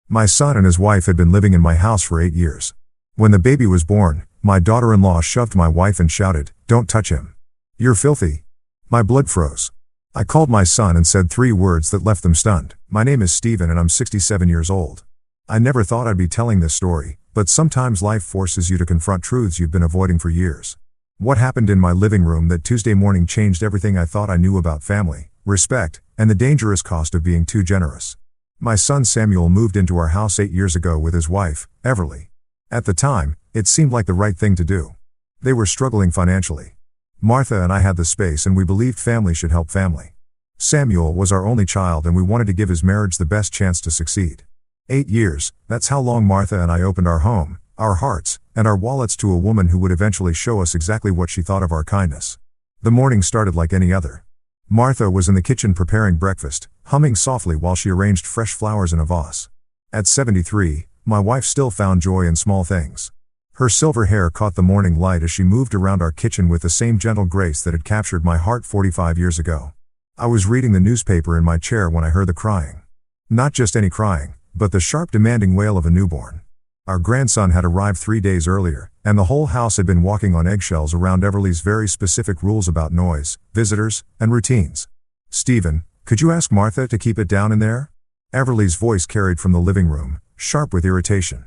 My son and his wife had been living in my house for 8 years. When the baby was born, my daughter-in-law shoved my wife and shouted, "Don't touch him. You're filthy." My blood froze. I called my son and said 3 words that left them stunned. "My name is Stephen and I'm 67 years old." I never thought I'd be telling this story, but sometimes life forces you to confront truths you've been avoiding for years. What happened in my living room that Tuesday morning changed everything I thought I knew about family, respect, and the dangerous cost of being too generous. My son Samuel moved into our house 8 years ago with his wife, Everly. At the time, it seemed like the right thing to do. They were struggling financially. Martha and I had the space and we believed family should help family. Samuel was our only child and we wanted to give his marriage the best chance to succeed. 8 years, that's how long Martha and I opened our home, our hearts, and our wallets to a woman who would eventually show us exactly what she thought of our kindness. The morning started like any other. Martha was in the kitchen preparing breakfast, humming softly while she arranged fresh flowers in a vase. At 73, my wife still found joy in small things. Her silver hair caught the morning light as she moved around our kitchen with the same gentle grace that had captured my heart 45 years ago. I was reading the newspaper in my chair when I heard the crying. Not just any crying, but the sharp demanding wail of a newborn. Our grandson had arrived 3 days earlier, and the whole house had been walking on eggshells around Everly's very specific rules about noise, visitors, and routines. "Stephen, could you ask Martha to keep it down in there?" Everly's voice carried from the living room, sharp with irritation.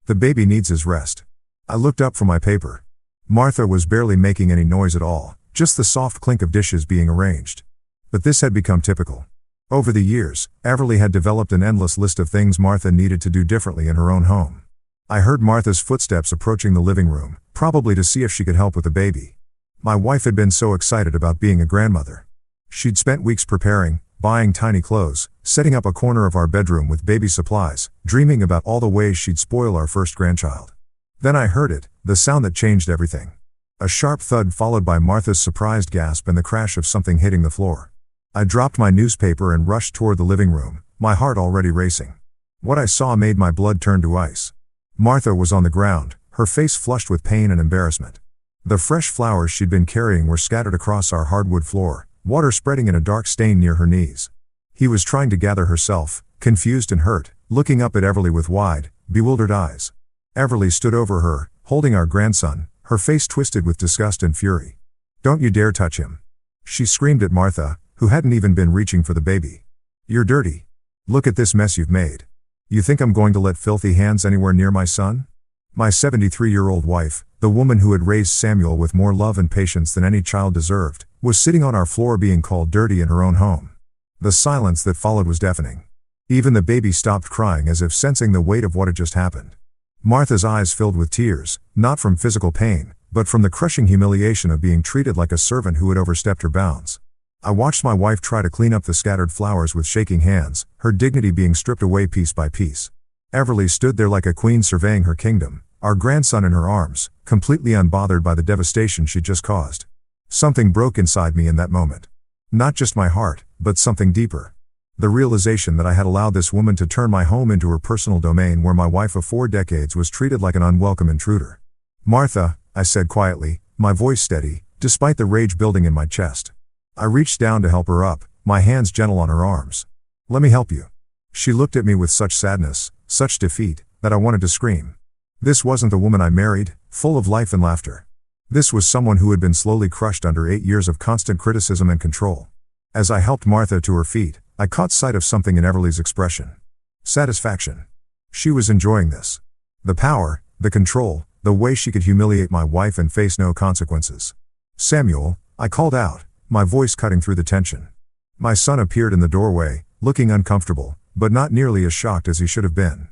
"The baby needs his rest." I looked up from my paper. Martha was barely making any noise at all, just the soft clink of dishes being arranged. But this had become typical. Over the years, Everly had developed an endless list of things Martha needed to do differently in her own home. I heard Martha's footsteps approaching the living room, probably to see if she could help with the baby. My wife had been so excited about being a grandmother. She'd spent weeks preparing, buying tiny clothes, setting up a corner of our bedroom with baby supplies, dreaming about all the ways she'd spoil our first grandchild. Then I heard it, the sound that changed everything. A sharp thud followed by Martha's surprised gasp and the crash of something hitting the floor. I dropped my newspaper and rushed toward the living room, my heart already racing. What I saw made my blood turn to ice. Martha was on the ground, her face flushed with pain and embarrassment. The fresh flowers she'd been carrying were scattered across our hardwood floor, water spreading in a dark stain near her knees. He was trying to gather herself, confused and hurt, looking up at Everly with wide, bewildered eyes. Everly stood over her, holding our grandson, her face twisted with disgust and fury. "Don't you dare touch him," she screamed at Martha, who hadn't even been reaching for the baby. "You're dirty. Look at this mess you've made. You think I'm going to let filthy hands anywhere near my son?" My 73-year-old wife, the woman who had raised Samuel with more love and patience than any child deserved, was sitting on our floor being called dirty in her own home. The silence that followed was deafening. Even the baby stopped crying as if sensing the weight of what had just happened. Martha's eyes filled with tears, not from physical pain, but from the crushing humiliation of being treated like a servant who had overstepped her bounds. I watched my wife try to clean up the scattered flowers with shaking hands, her dignity being stripped away piece by piece. Everly stood there like a queen surveying her kingdom, our grandson in her arms, completely unbothered by the devastation she'd just caused. Something broke inside me in that moment. Not just my heart, but something deeper. The realization that I had allowed this woman to turn my home into her personal domain where my wife of 4 decades was treated like an unwelcome intruder. "Martha," I said quietly, my voice steady, despite the rage building in my chest. I reached down to help her up, my hands gentle on her arms. "Let me help you." She looked at me with such sadness, such defeat, that I wanted to scream. This wasn't the woman I married, full of life and laughter. This was someone who had been slowly crushed under 8 years of constant criticism and control. As I helped Martha to her feet, I caught sight of something in Everly's expression. Satisfaction. She was enjoying this. The power, the control, the way she could humiliate my wife and face no consequences. "Samuel," I called out, my voice cutting through the tension. My son appeared in the doorway, looking uncomfortable, but not nearly as shocked as he should have been.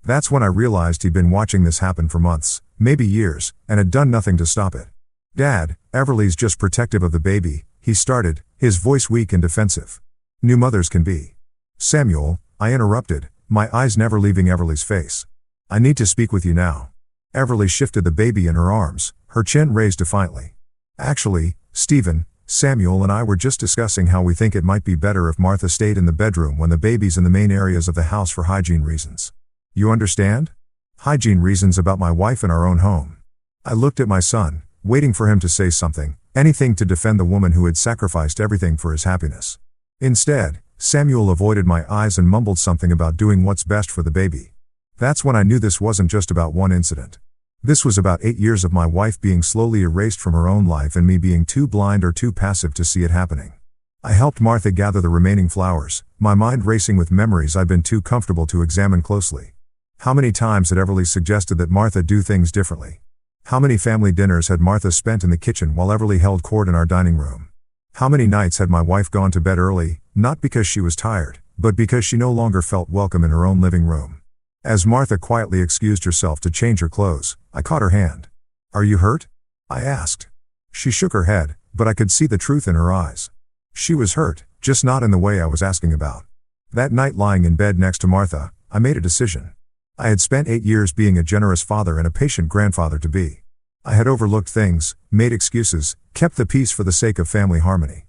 That's when I realized he'd been watching this happen for months, maybe years, and had done nothing to stop it. "Dad, Everly's just protective of the baby," he started, his voice weak and defensive. "New mothers can be." "Samuel," I interrupted, my eyes never leaving Everly's face. "I need to speak with you now." Everly shifted the baby in her arms, her chin raised defiantly. "Actually, Stephen, Samuel and I were just discussing how we think it might be better if Martha stayed in the bedroom when the baby's in the main areas of the house for hygiene reasons. You understand? Hygiene reasons about my wife and our own home." I looked at my son, waiting for him to say something, anything to defend the woman who had sacrificed everything for his happiness. Instead, Samuel avoided my eyes and mumbled something about doing what's best for the baby. That's when I knew this wasn't just about one incident. This was about 8 years of my wife being slowly erased from her own life and me being too blind or too passive to see it happening. I helped Martha gather the remaining flowers, my mind racing with memories I'd been too comfortable to examine closely. How many times had Everly suggested that Martha do things differently? How many family dinners had Martha spent in the kitchen while Everly held court in our dining room? How many nights had my wife gone to bed early, not because she was tired, but because she no longer felt welcome in her own living room? As Martha quietly excused herself to change her clothes, I caught her hand. "Are you hurt?" I asked. She shook her head, but I could see the truth in her eyes. She was hurt, just not in the way I was asking about. That night lying in bed next to Martha, I made a decision. I had spent 8 years being a generous father and a patient grandfather-to-be. I had overlooked things, made excuses, kept the peace for the sake of family harmony.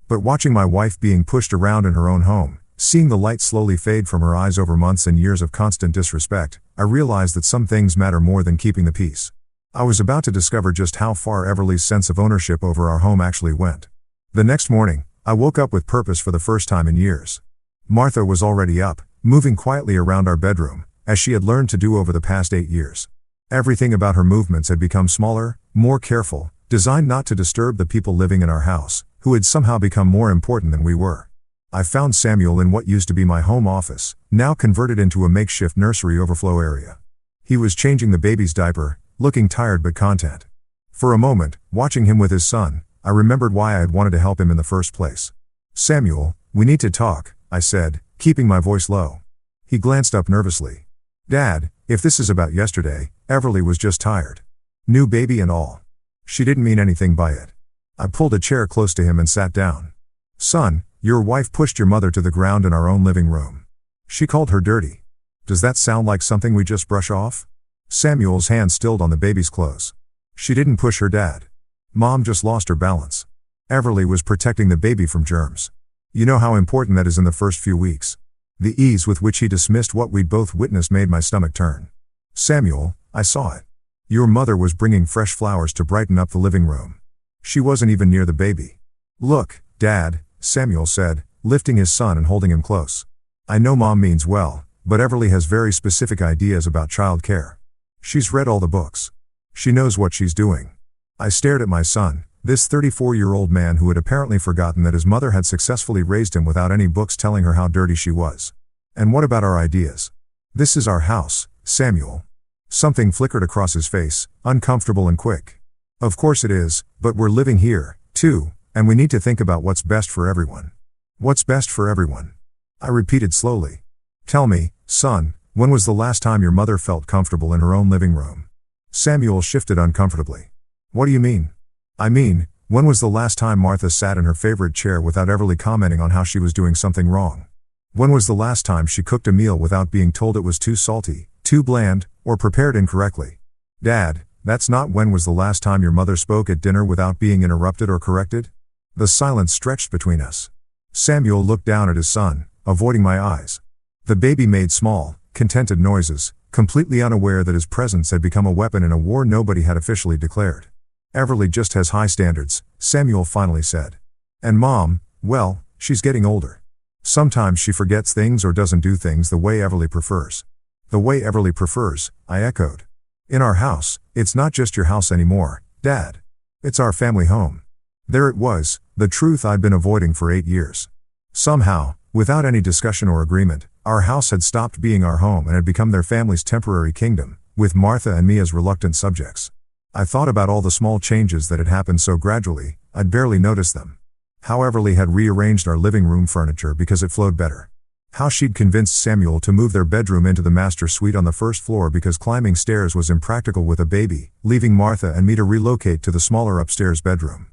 But watching my wife being pushed around in her own home, seeing the light slowly fade from her eyes over months and years of constant disrespect, I realized that some things matter more than keeping the peace. I was about to discover just how far Everly's sense of ownership over our home actually went. The next morning, I woke up with purpose for the first time in years. Martha was already up, moving quietly around our bedroom, as she had learned to do over the past 8 years. Everything about her movements had become smaller, more careful, designed not to disturb the people living in our house, who had somehow become more important than we were. I found Samuel in what used to be my home office, now converted into a makeshift nursery overflow area. He was changing the baby's diaper, looking tired but content. For a moment, watching him with his son, I remembered why I had wanted to help him in the first place. "Samuel, we need to talk," I said, keeping my voice low. He glanced up nervously. "Dad, if this is about yesterday, Everly was just tired. New baby and all. She didn't mean anything by it." I pulled a chair close to him and sat down. "Son, your wife pushed your mother to the ground in our own living room. She called her dirty. Does that sound like something we just brush off?" Samuel's hand stilled on the baby's clothes. "She didn't push her dad. Mom just lost her balance. Everly was protecting the baby from germs. You know how important that is in the first few weeks." The ease with which he dismissed what we'd both witnessed made my stomach turn. "Samuel, I saw it. Your mother was bringing fresh flowers to brighten up the living room. She wasn't even near the baby." "Look, Dad," Samuel said, lifting his son and holding him close. "I know Mom means well, but Everly has very specific ideas about child care. She's read all the books. She knows what she's doing." I stared at my son, this 34-year-old man who had apparently forgotten that his mother had successfully raised him without any books telling her how dirty she was. "And what about our ideas?" "This is our house, Samuel." Something flickered across his face, uncomfortable and quick. "Of course it is, but we're living here, too, and we need to think about what's best for everyone." "What's best for everyone?" I repeated slowly. "Tell me, son, when was the last time your mother felt comfortable in her own living room?" Samuel shifted uncomfortably. "What do you mean?" "I mean, when was the last time Martha sat in her favorite chair without Everly commenting on how she was doing something wrong? When was the last time she cooked a meal without being told it was too salty, too bland, or prepared incorrectly?" "Dad, that's not when was the last time your mother spoke at dinner without being interrupted or corrected?" The silence stretched between us. Samuel looked down at his son, avoiding my eyes. The baby made small, contented noises, completely unaware that his presence had become a weapon in a war nobody had officially declared. "Everly just has high standards," Samuel finally said. "And Mom, well, she's getting older. Sometimes she forgets things or doesn't do things the way Everly prefers." "The way Everly prefers," I echoed. "In our house, it's not just your house anymore, Dad. It's our family home." There it was, the truth I'd been avoiding for 8 years. Somehow, without any discussion or agreement, our house had stopped being our home and had become their family's temporary kingdom, with Martha and me as reluctant subjects. I thought about all the small changes that had happened so gradually, I'd barely noticed them. How Everly had rearranged our living room furniture because it flowed better. How she'd convinced Samuel to move their bedroom into the master suite on the first floor because climbing stairs was impractical with a baby, leaving Martha and me to relocate to the smaller upstairs bedroom.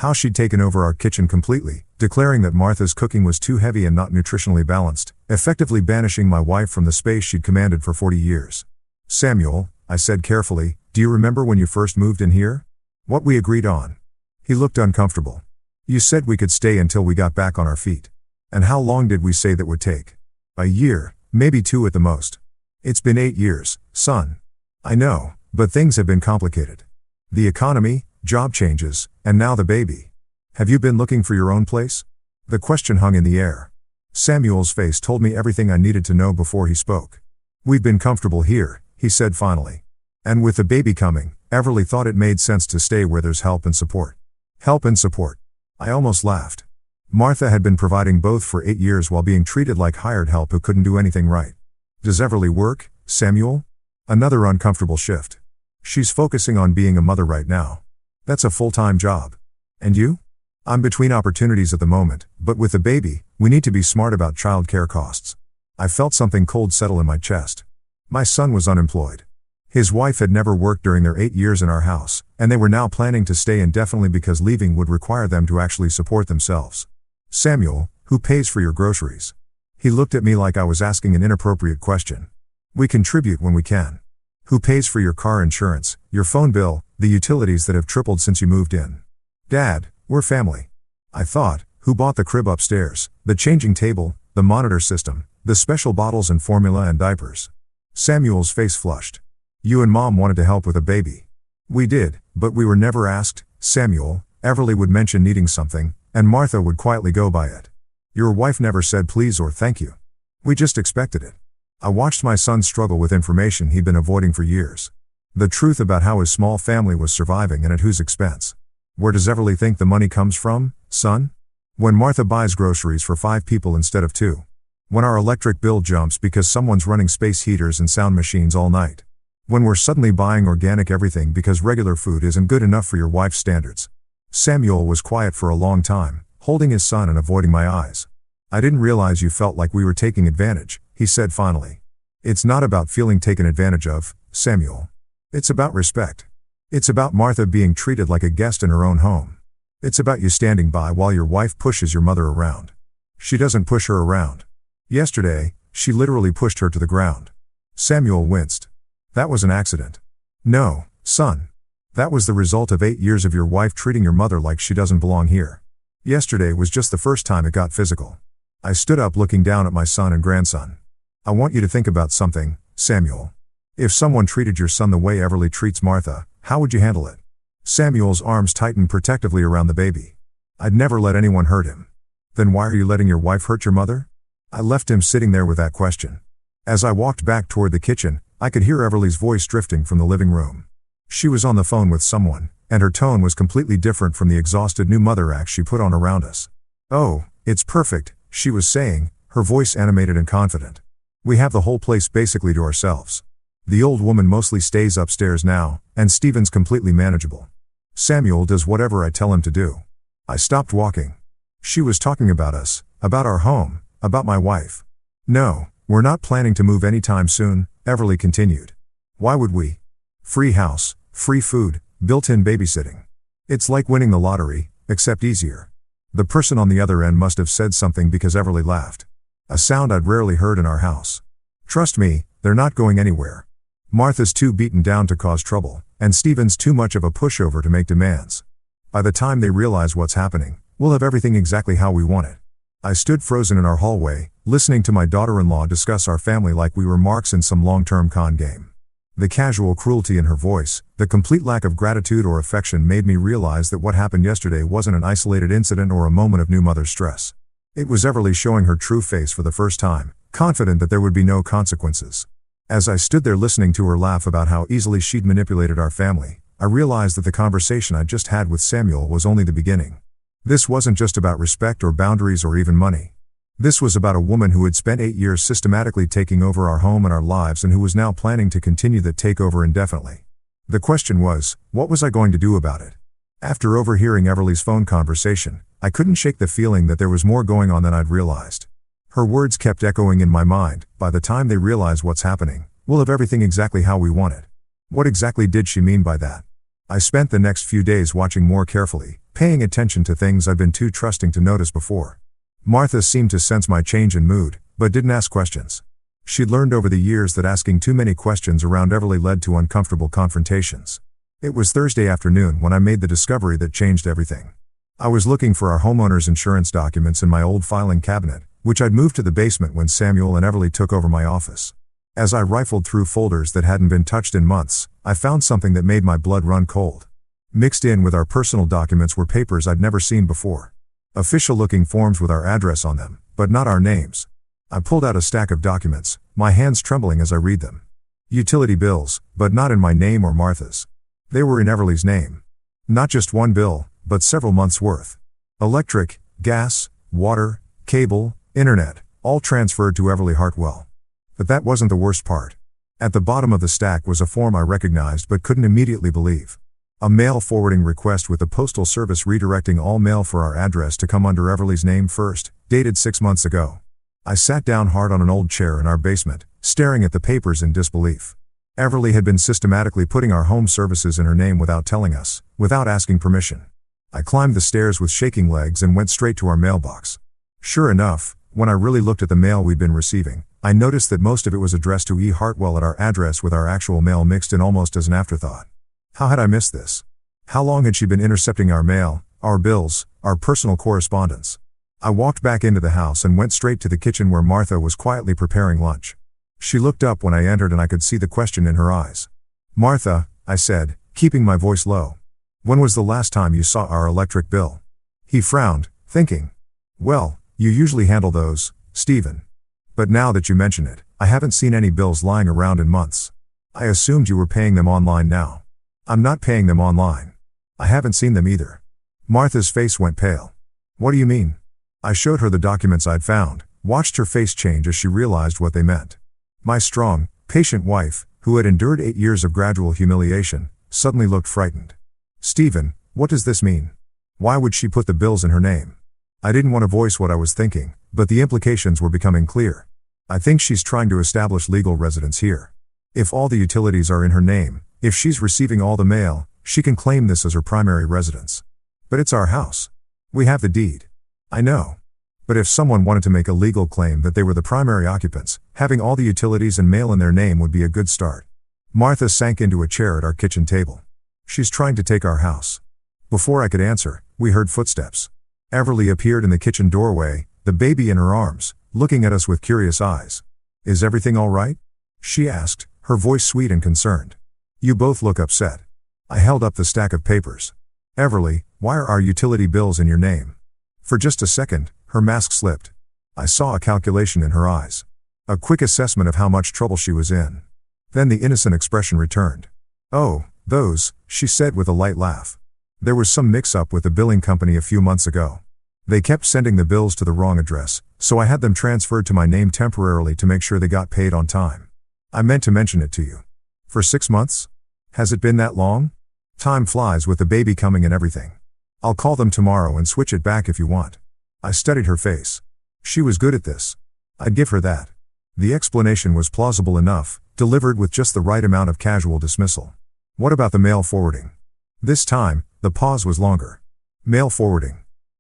How she'd taken over our kitchen completely, declaring that Martha's cooking was too heavy and not nutritionally balanced, effectively banishing my wife from the space she'd commanded for 40 years. "Samuel," I said carefully, "do you remember when you first moved in here? What we agreed on?" He looked uncomfortable. "You said we could stay until we got back on our feet. And how long did we say that would take?" "A year, maybe 2 at the most." "It's been 8 years, son." "I know, but things have been complicated. The economy, job changes, and now the baby. Have you been looking for your own place?" The question hung in the air. Samuel's face told me everything I needed to know before he spoke. "We've been comfortable here," he said finally. "And with the baby coming, Everly thought it made sense to stay where there's help and support." Help and support. I almost laughed. Martha had been providing both for 8 years while being treated like hired help who couldn't do anything right. Does Everly work, Samuel? Another uncomfortable shift. She's focusing on being a mother right now. That's a full-time job. And you? I'm between opportunities at the moment, but with the baby, we need to be smart about childcare costs. I felt something cold settle in my chest. My son was unemployed. His wife had never worked during their 8 years in our house, and they were now planning to stay indefinitely because leaving would require them to actually support themselves. "Samuel, who pays for your groceries?" He looked at me like I was asking an inappropriate question. "We contribute when we can." "Who pays for your car insurance, your phone bill, the utilities that have tripled since you moved in?" "Dad, we're family." I thought, who bought the crib upstairs, the changing table, the monitor system, the special bottles and formula and diapers? Samuel's face flushed. "You and Mom wanted to help with a baby." "We did, but we were never asked, Samuel." Everly would mention needing something, and Martha would quietly go by it. "Your wife never said please or thank you. We just expected it." I watched my son struggle with information he'd been avoiding for years. The truth about how his small family was surviving and at whose expense. "Where does Everly think the money comes from, son?" "When Martha buys groceries for 5 people instead of 2. When our electric bill jumps because someone's running space heaters and sound machines all night. When we're suddenly buying organic everything because regular food isn't good enough for your wife's standards." Samuel was quiet for a long time, holding his son and avoiding my eyes. "I didn't realize you felt like we were taking advantage," he said finally. "It's not about feeling taken advantage of, Samuel. It's about respect. It's about Martha being treated like a guest in her own home. It's about you standing by while your wife pushes your mother around. She doesn't push her around. Yesterday, she literally pushed her to the ground." Samuel winced. "That was an accident." "No, son. That was the result of 8 years of your wife treating your mother like she doesn't belong here. Yesterday was just the first time it got physical." I stood up looking down at my son and grandson. "I want you to think about something, Samuel. If someone treated your son the way Everly treats Martha, how would you handle it?" Samuel's arms tightened protectively around the baby. "I'd never let anyone hurt him." "Then why are you letting your wife hurt your mother?" I left him sitting there with that question. As I walked back toward the kitchen, I could hear Everly's voice drifting from the living room. She was on the phone with someone, and her tone was completely different from the exhausted new mother act she put on around us. "Oh, it's perfect," she was saying, her voice animated and confident. "We have the whole place basically to ourselves. The old woman mostly stays upstairs now, and Steven's completely manageable. Samuel does whatever I tell him to do." I stopped walking. She was talking about us, about our home, about my wife. "No, we're not planning to move anytime soon," Everly continued. "Why would we? Free house, free food, built-in babysitting. It's like winning the lottery, except easier." The person on the other end must have said something because Everly laughed. A sound I'd rarely heard in our house. "Trust me, they're not going anywhere. Martha's too beaten down to cause trouble, and Steven's too much of a pushover to make demands. By the time they realize what's happening, we'll have everything exactly how we want it." I stood frozen in our hallway, listening to my daughter-in-law discuss our family like we were marks in some long-term con game. The casual cruelty in her voice, the complete lack of gratitude or affection made me realize that what happened yesterday wasn't an isolated incident or a moment of new mother stress. It was Everly showing her true face for the first time, confident that there would be no consequences. As I stood there listening to her laugh about how easily she'd manipulated our family, I realized that the conversation I'd just had with Samuel was only the beginning. This wasn't just about respect or boundaries or even money. This was about a woman who had spent 8 years systematically taking over our home and our lives and who was now planning to continue that takeover indefinitely. The question was, what was I going to do about it? After overhearing Everly's phone conversation, I couldn't shake the feeling that there was more going on than I'd realized. Her words kept echoing in my mind, "By the time they realize what's happening, we'll have everything exactly how we want it." What exactly did she mean by that? I spent the next few days watching more carefully, paying attention to things I'd been too trusting to notice before. Martha seemed to sense my change in mood, but didn't ask questions. She'd learned over the years that asking too many questions around Everly led to uncomfortable confrontations. It was Thursday afternoon when I made the discovery that changed everything. I was looking for our homeowner's insurance documents in my old filing cabinet, which I'd moved to the basement when Samuel and Everly took over my office. As I rifled through folders that hadn't been touched in months, I found something that made my blood run cold. Mixed in with our personal documents were papers I'd never seen before. Official-looking forms with our address on them, but not our names. I pulled out a stack of documents, my hands trembling as I read them. Utility bills, but not in my name or Martha's. They were in Everly's name. Not just one bill, but several months' worth. Electric, gas, water, cable, internet, all transferred to Everly Hartwell. But that wasn't the worst part. At the bottom of the stack was a form I recognized but couldn't immediately believe. A mail forwarding request with the Postal Service redirecting all mail for our address to come under Everly's name first, dated 6 months ago. I sat down hard on an old chair in our basement, staring at the papers in disbelief. Everly had been systematically putting our home services in her name without telling us, without asking permission. I climbed the stairs with shaking legs and went straight to our mailbox. Sure enough, when I really looked at the mail we'd been receiving, I noticed that most of it was addressed to E. Hartwell at our address with our actual mail mixed in almost as an afterthought. How had I missed this? How long had she been intercepting our mail, our bills, our personal correspondence? I walked back into the house and went straight to the kitchen where Martha was quietly preparing lunch. She looked up when I entered and I could see the question in her eyes. "Martha," I said, keeping my voice low. "When was the last time you saw our electric bill?" He frowned, thinking. "Well, you usually handle those, Stephen. But now that you mention it, I haven't seen any bills lying around in months. I assumed you were paying them online now." "I'm not paying them online. I haven't seen them either." Martha's face went pale. "What do you mean?" I showed her the documents I'd found, watched her face change as she realized what they meant. My strong, patient wife, who had endured 8 years of gradual humiliation, suddenly looked frightened. "Stephen, what does this mean? Why would she put the bills in her name?" I didn't want to voice what I was thinking, but the implications were becoming clear. "I think she's trying to establish legal residence here. If all the utilities are in her name, if she's receiving all the mail, she can claim this as her primary residence. But it's our house. We have the deed." "I know. But if someone wanted to make a legal claim that they were the primary occupants, having all the utilities and mail in their name would be a good start." Martha sank into a chair at our kitchen table. "She's trying to take our house." Before I could answer, we heard footsteps. Everly appeared in the kitchen doorway, the baby in her arms, looking at us with curious eyes. "Is everything all right?" she asked, her voice sweet and concerned. "You both look upset." I held up the stack of papers. "Everly, why are our utility bills in your name?" For just a second, her mask slipped. I saw a calculation in her eyes. A quick assessment of how much trouble she was in. Then the innocent expression returned. "Oh, those," she said with a light laugh. "There was some mix-up with the billing company a few months ago. They kept sending the bills to the wrong address, so I had them transferred to my name temporarily to make sure they got paid on time. I meant to mention it to you. For 6 months? Has it been that long? Time flies with the baby coming and everything. I'll call them tomorrow and switch it back if you want." I studied her face. She was good at this. I'd give her that. The explanation was plausible enough, delivered with just the right amount of casual dismissal. "What about the mail forwarding?" This time, the pause was longer. "Mail forwarding.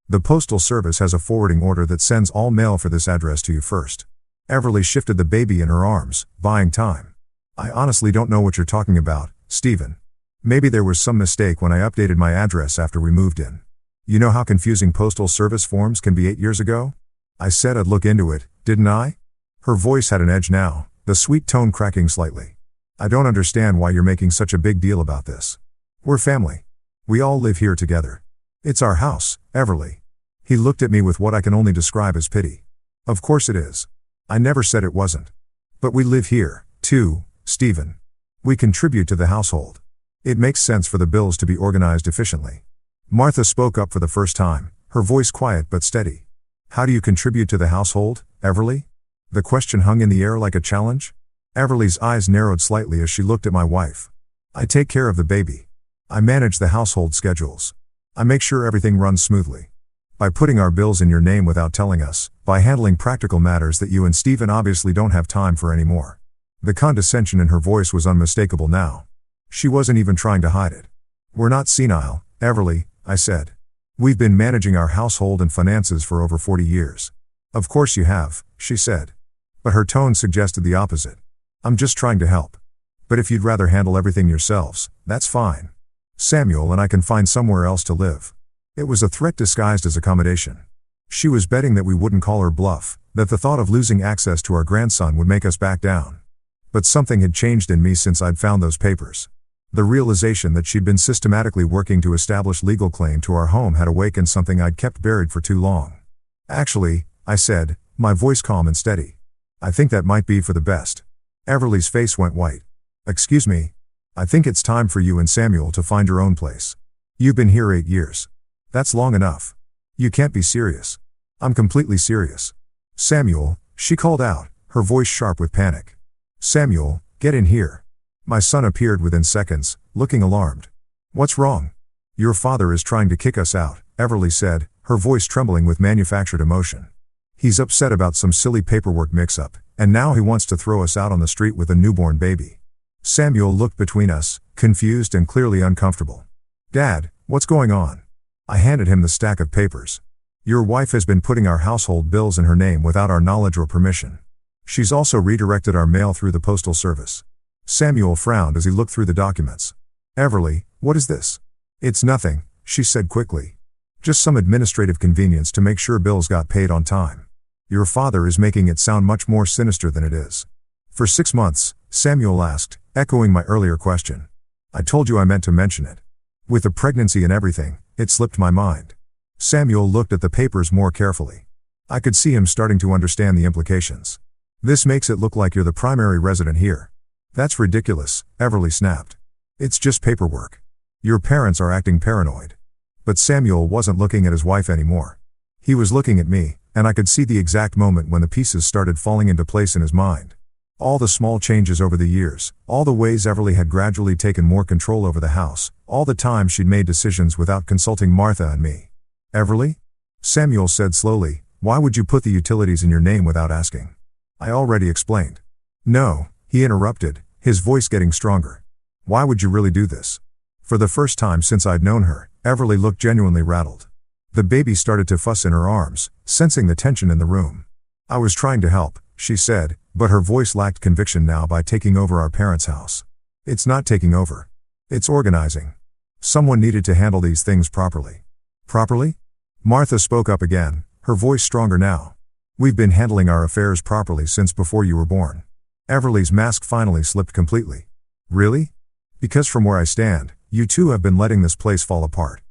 The Postal Service has a forwarding order that sends all mail for this address to you first." Everly shifted the baby in her arms, buying time. "I honestly don't know what you're talking about, Stephen. Maybe there was some mistake when I updated my address after we moved in. You know how confusing Postal Service forms can be 8 years ago? I said I'd look into it, didn't I?" Her voice had an edge now, the sweet tone cracking slightly. "I don't understand why you're making such a big deal about this. We're family. We all live here together. It's our house, Everly." He looked at me with what I can only describe as pity. "Of course it is. I never said it wasn't. But we live here, too, Stephen. We contribute to the household. It makes sense for the bills to be organized efficiently." Martha spoke up for the first time, her voice quiet but steady. "How do you contribute to the household, Everly?" The question hung in the air like a challenge. Everly's eyes narrowed slightly as she looked at my wife. "I take care of the baby. I manage the household schedules. I make sure everything runs smoothly. By putting our bills in your name without telling us, by handling practical matters that you and Stephen obviously don't have time for anymore." The condescension in her voice was unmistakable now. She wasn't even trying to hide it. "We're not senile, Everly," I said. "We've been managing our household and finances for over 40 years. "Of course you have," she said. But her tone suggested the opposite. "I'm just trying to help. But if you'd rather handle everything yourselves, that's fine. Samuel and I can find somewhere else to live." It was a threat disguised as accommodation. She was betting that we wouldn't call her bluff, that the thought of losing access to our grandson would make us back down. But something had changed in me since I'd found those papers. The realization that she'd been systematically working to establish legal claim to our home had awakened something I'd kept buried for too long. "Actually," I said, my voice calm and steady, I think that might be for the best. Everly's face went white. Excuse me. I think it's time for you and Samuel to find your own place. You've been here 8 years. That's long enough. You can't be serious. I'm completely serious. Samuel, she called out, her voice sharp with panic. Samuel, get in here. My son appeared within seconds, looking alarmed. What's wrong? Your father is trying to kick us out, Everly said, her voice trembling with manufactured emotion. He's upset about some silly paperwork mix-up, and now he wants to throw us out on the street with a newborn baby. Samuel looked between us, confused and clearly uncomfortable. Dad, what's going on? I handed him the stack of papers. Your wife has been putting our household bills in her name without our knowledge or permission. She's also redirected our mail through the postal service. Samuel frowned as he looked through the documents. Everly, what is this? It's nothing, she said quickly. Just some administrative convenience to make sure bills got paid on time. Your father is making it sound much more sinister than it is. For 6 months, Samuel asked, echoing my earlier question. I told you I meant to mention it. With the pregnancy and everything, it slipped my mind. Samuel looked at the papers more carefully. I could see him starting to understand the implications. This makes it look like you're the primary resident here. That's ridiculous, Everly snapped. It's just paperwork. Your parents are acting paranoid. But Samuel wasn't looking at his wife anymore. He was looking at me, and I could see the exact moment when the pieces started falling into place in his mind. All the small changes over the years, all the ways Everly had gradually taken more control over the house, all the times she'd made decisions without consulting Martha and me. Everly? Samuel said slowly, why would you put the utilities in your name without asking? I already explained. No, he interrupted, his voice getting stronger. Why would you really do this? For the first time since I'd known her, Everly looked genuinely rattled. The baby started to fuss in her arms, sensing the tension in the room. I was trying to help, she said, but her voice lacked conviction now by taking over our parents' house. It's not taking over. It's organizing. Someone needed to handle these things properly. Properly? Martha spoke up again, her voice stronger now. We've been handling our affairs properly since before you were born. Everly's mask finally slipped completely. Really? Because from where I stand, you two have been letting this place fall apart.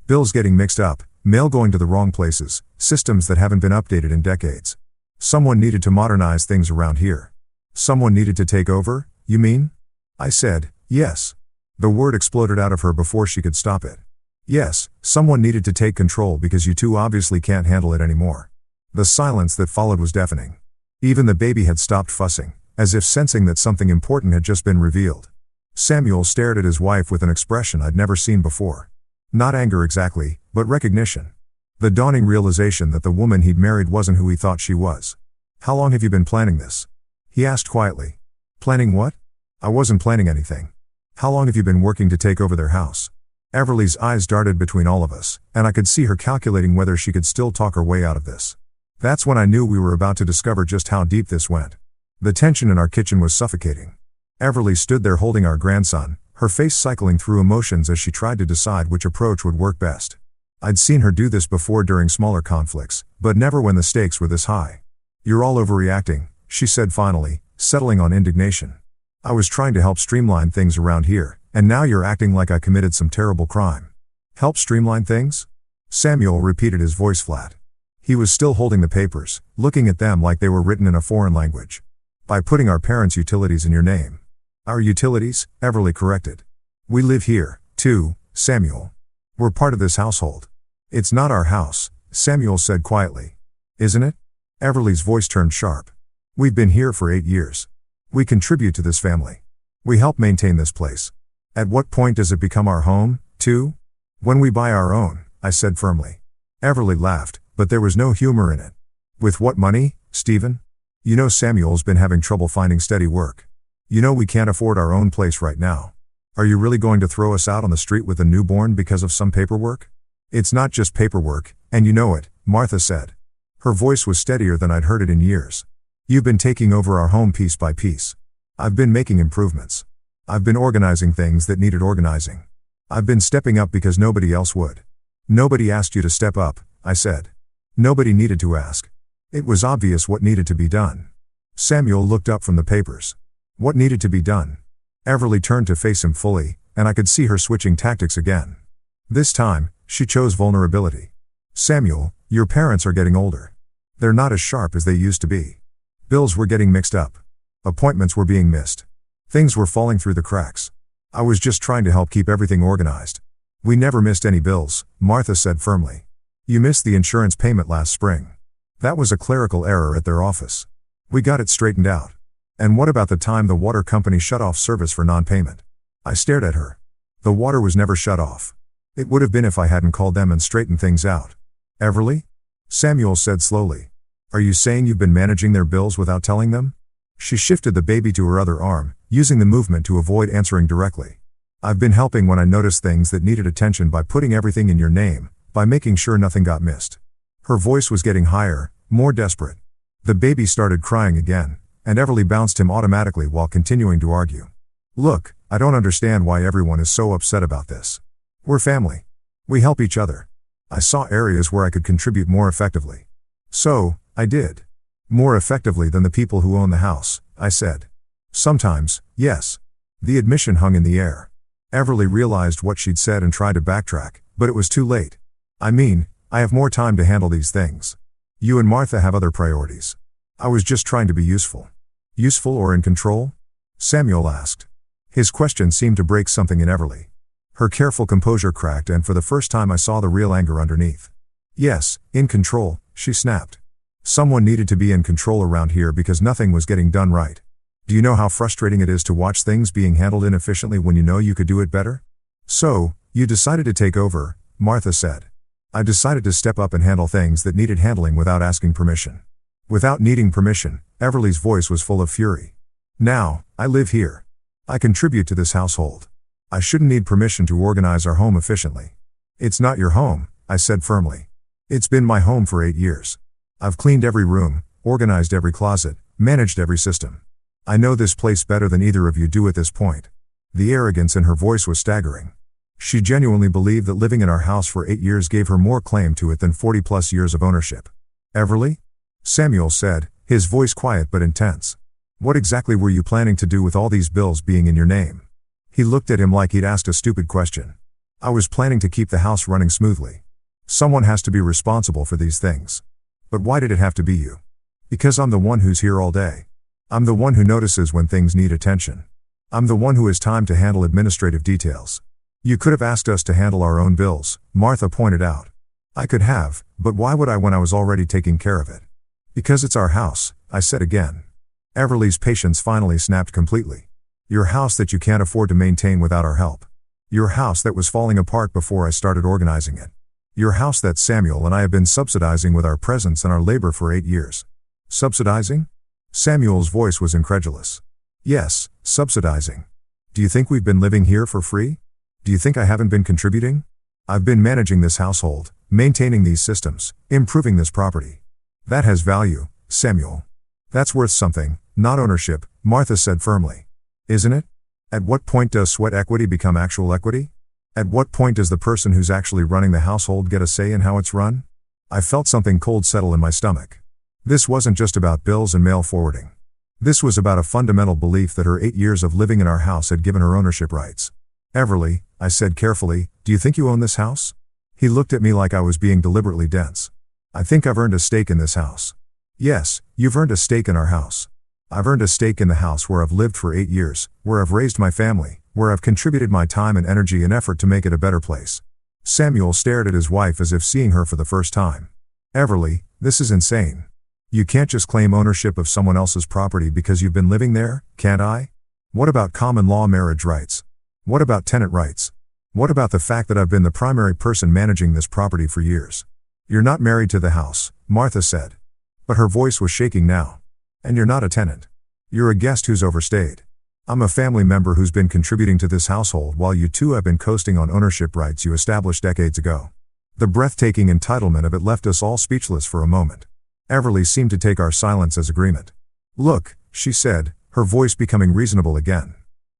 Bills getting mixed up, mail going to the wrong places, systems that haven't been updated in decades. Someone needed to modernize things around here. Someone needed to take over, you mean? I said, yes. The word exploded out of her before she could stop it. Yes, someone needed to take control because you two obviously can't handle it anymore. The silence that followed was deafening. Even the baby had stopped fussing, as if sensing that something important had just been revealed. Samuel stared at his wife with an expression I'd never seen before. Not anger exactly, but recognition. The dawning realization that the woman he'd married wasn't who he thought she was. How long have you been planning this? He asked quietly. Planning what? I wasn't planning anything. How long have you been working to take over their house? Everly's eyes darted between all of us, and I could see her calculating whether she could still talk her way out of this. That's when I knew we were about to discover just how deep this went. The tension in our kitchen was suffocating. Everly stood there holding our grandson, her face cycling through emotions as she tried to decide which approach would work best. I'd seen her do this before during smaller conflicts, but never when the stakes were this high. You're all overreacting, she said finally, settling on indignation. I was trying to help streamline things around here, and now you're acting like I committed some terrible crime. Help streamline things? Samuel repeated, his voice flat. He was still holding the papers, looking at them like they were written in a foreign language. By putting our parents' utilities in your name. Our utilities, Everly corrected. We live here, too, Samuel. We're part of this household. It's not our house, Samuel said quietly. Isn't it? Everly's voice turned sharp. We've been here for 8 years. We contribute to this family. We help maintain this place. At what point does it become our home, too? When we buy our own, I said firmly. Everly laughed, but there was no humor in it. With what money, Stephen? You know Samuel's been having trouble finding steady work. You know we can't afford our own place right now. Are you really going to throw us out on the street with a newborn because of some paperwork? It's not just paperwork, and you know it, Martha said. Her voice was steadier than I'd heard it in years. You've been taking over our home piece by piece. I've been making improvements. I've been organizing things that needed organizing. I've been stepping up because nobody else would. Nobody asked you to step up, I said. Nobody needed to ask. It was obvious what needed to be done. Samuel looked up from the papers. What needed to be done? Everly turned to face him fully, and I could see her switching tactics again. This time, she chose vulnerability. Samuel, your parents are getting older. They're not as sharp as they used to be. Bills were getting mixed up. Appointments were being missed. Things were falling through the cracks. I was just trying to help keep everything organized. We never missed any bills, Martha said firmly. You missed the insurance payment last spring. That was a clerical error at their office. We got it straightened out. And what about the time the water company shut off service for non-payment? I stared at her. The water was never shut off. It would have been if I hadn't called them and straightened things out. Everly? Samuel said slowly. Are you saying you've been managing their bills without telling them? She shifted the baby to her other arm, using the movement to avoid answering directly. I've been helping when I noticed things that needed attention by putting everything in your name, by making sure nothing got missed. Her voice was getting higher, more desperate. The baby started crying again, and Everly bounced him automatically while continuing to argue. Look, I don't understand why everyone is so upset about this. We're family. We help each other. I saw areas where I could contribute more effectively. So, I did. More effectively than the people who own the house, I said. Sometimes, yes. The admission hung in the air. Everly realized what she'd said and tried to backtrack, but it was too late. I mean, I have more time to handle these things. You and Martha have other priorities. I was just trying to be useful. Useful or in control? Samuel asked. His question seemed to break something in Everly. Her careful composure cracked, and for the first time I saw the real anger underneath. Yes, in control, she snapped. Someone needed to be in control around here because nothing was getting done right. Do you know how frustrating it is to watch things being handled inefficiently when you know you could do it better? So, you decided to take over, Martha said. I decided to step up and handle things that needed handling without asking permission. Without needing permission, Everly's voice was full of fury. Now, I live here. I contribute to this household. I shouldn't need permission to organize our home efficiently. It's not your home, I said firmly. It's been my home for 8 years. I've cleaned every room, organized every closet, managed every system. I know this place better than either of you do at this point. The arrogance in her voice was staggering. She genuinely believed that living in our house for 8 years gave her more claim to it than 40+ years of ownership. Everly? Samuel said, his voice quiet but intense. What exactly were you planning to do with all these bills being in your name? He looked at him like he'd asked a stupid question. I was planning to keep the house running smoothly. Someone has to be responsible for these things. But why did it have to be you? Because I'm the one who's here all day. I'm the one who notices when things need attention. I'm the one who has time to handle administrative details. You could have asked us to handle our own bills, Martha pointed out. I could have, but why would I when I was already taking care of it? Because it's our house, I said again. Everly's patience finally snapped completely. Your house that you can't afford to maintain without our help. Your house that was falling apart before I started organizing it. Your house that Samuel and I have been subsidizing with our presence and our labor for 8 years. Subsidizing? Samuel's voice was incredulous. Yes, subsidizing. Do you think we've been living here for free? Do you think I haven't been contributing? I've been managing this household, maintaining these systems, improving this property. That has value, Samuel. That's worth something, not ownership, Martha said firmly. Isn't it? At what point does sweat equity become actual equity? At what point does the person who's actually running the household get a say in how it's run? I felt something cold settle in my stomach. This wasn't just about bills and mail forwarding. This was about a fundamental belief that her 8 years of living in our house had given her ownership rights. Everly, I said carefully, do you think you own this house? He looked at me like I was being deliberately dense. I think I've earned a stake in this house. Yes, you've earned a stake in our house. I've earned a stake in the house where I've lived for 8 years, where I've raised my family, where I've contributed my time and energy and effort to make it a better place. Samuel stared at his wife as if seeing her for the first time. Everly, this is insane. You can't just claim ownership of someone else's property because you've been living there, can't I? What about common law marriage rights? What about tenant rights? What about the fact that I've been the primary person managing this property for years? You're not married to the house, Martha said. But her voice was shaking now. And you're not a tenant. You're a guest who's overstayed. I'm a family member who's been contributing to this household while you two have been coasting on ownership rights you established decades ago. The breathtaking entitlement of it left us all speechless for a moment. Everly seemed to take our silence as agreement. Look, she said, her voice becoming reasonable again.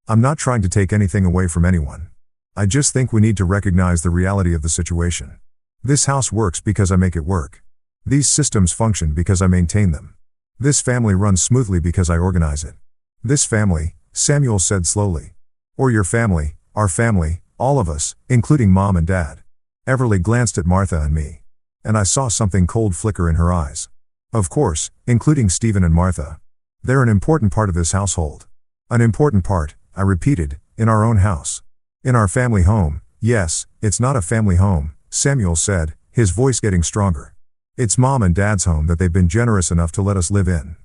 I'm not trying to take anything away from anyone. I just think we need to recognize the reality of the situation. This house works because I make it work. These systems function because I maintain them. This family runs smoothly because I organize it. This family, Samuel said slowly. Or your family, our family, all of us, including Mom and Dad. Everly glanced at Martha and me. And I saw something cold flicker in her eyes. Of course, including Stephen and Martha. They're an important part of this household. An important part, I repeated, in our own house. In our family home. Yes, it's not a family home, Samuel said, his voice getting stronger. It's Mom and Dad's home that they've been generous enough to let us live in.